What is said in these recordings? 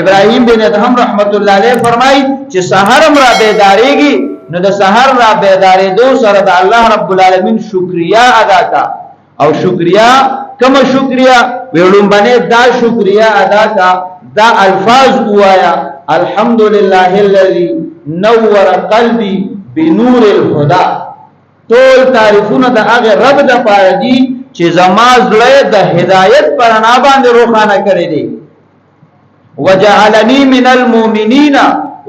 ابراهیم بن ادهم رحمت الله علیه فرمای چې سحر را بیداریږي نو د سحر را بیدارېدو سره د الله رب العالمین شکریا ادا کا او شکریا کوم شکریا ویلون باندې دا شکریا ادا کا دا الفاظ وایا الحمدلله الذي نور قلبي بنور الهدى ټول تعریفونه د هغه رب د پاره دي چې زما زړه د هدایت پر انا باندې روخانه کړی دی وجعلني من المؤمنين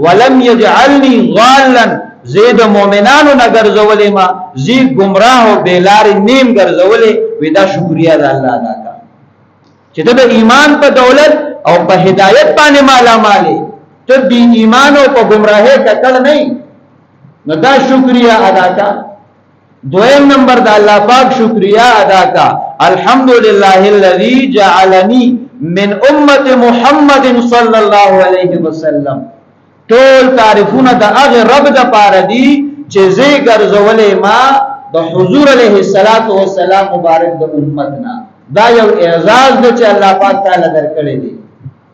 ولم يجعلني غالا زید مؤمنانو نه ګرځولې ما زی گمراه او بیلار نیم ګرځولې ودا شکریا د الله ادا کا چې د ایمان په دولت او په هدایت باندې مالا مالې ته دی ایمان او په گمراهه کټل نه نو دا شکریا ادا کا دویم نمبر د الله پاک شکریا ادا کا الحمدلله الذي جعلني من امه محمد صلی الله علیه وسلم ټول تعریفونه د هغه رب د پاره دي چې زی ګرځولې ما د حضور علیه السلام مبارک د امتنا دا یو اعزاز دی چې الله پاک تعالی درکړي دي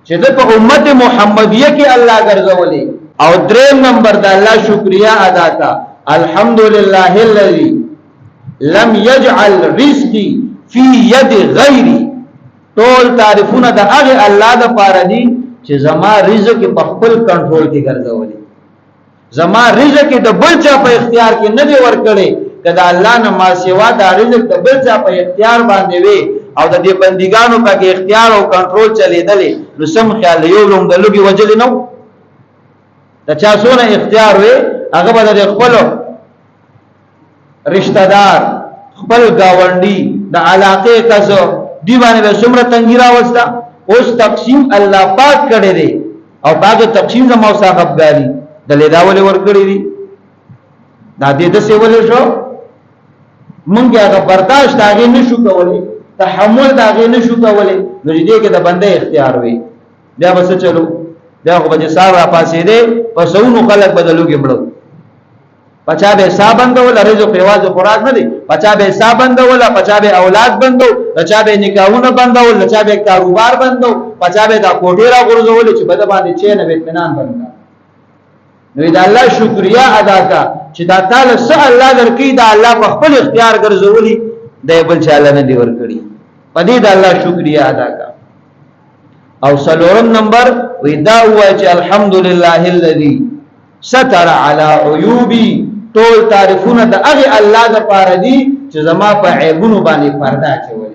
چې د په امت محمدیه کې الله ګرځولې او دریم نمبر د الله شکریا ادا کا الحمدلله الذي لم يجعل رزقي في يد غيري ټول تعریفونه د هغه الله د پاره دي چې زما رزق په خپل کنټرول کې ګرځولې زما رزق د بل چا په اختیار کې نه دی ورکړي کله الله نه ما سیوا دا رزق د بل چا په اختیار باندې وي او د دې بندګانو په اختیار او کنټرول چلیدلې نو سم خیال یو لوم د لوګي وجل نو د چا سونه اختیار وي هغه به د خپل رشتہ دار خپل گاونډي د علاقې کسو دی باندې به څومره تنګی راوستا اوس تقسیم الله پاک کړی دی او باغ تقسیم د مو صاحب غالي د لیداول ور کړی دی دا دې د سیول شو مونږه هغه برداشت هغه نشو کولای تحمل هغه نشو کولای نو دې کې د بنده اختیار وي بیا بس چلو بیا خو به سار را پاسې دی پسونو خلک بدلوږي مړو پچا به حساب بندول رزق پیواز خوراک نه دی پچا به حساب بندول پچا به اولاد بندو پچا به نکاحونه بندول پچا به کاروبار بندو پچا به دا کوټه را غرزول چې بد باندې چین به اطمینان بندا نو دا الله شکریا ادا کا چې دا تعالی سه الله درکې دا الله په خپل اختیار ګرځولي دی بل چاله نه دی ورکړي پدې دا الله شکریا ادا کا او سلورم نمبر وی دا هوا چې الحمدلله الذي ستر على عيوبي ټول تعریفونه د هغه الله د پاره دي چې زما په عیبونو باندې پرده چوي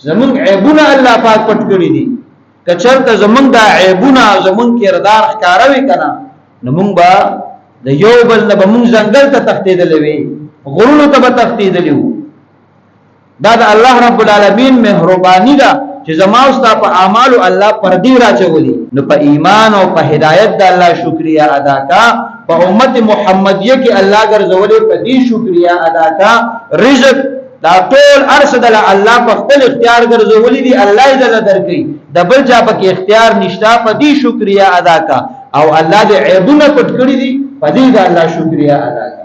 زمون عیبونه الله پاک پټ کړی دي کچرته زمون دا عیبونه زمون کردار ښکاروي کنه نو مونږ با د یو بل نه مونږ ځنګل ته تختیدلې وي غرونو ته تختیدلې وو دا د الله رب العالمین مهرباني ده چې زما او ستا په اعمالو الله پردی راچولي نو په ایمان او په هدایت د الله شکریا ادا کا په امت محمدیه کې الله ګرځولې په دې شکریا ادا کا رزق دا ټول ارشد الله په خپل اختیار ګرځولې دي الله یې دل درکې د بل چا په اختیار نشتا په دې شکریا ادا کا او الله دې عیبونه پټ کړی دي په دې د الله شکریا ادا کا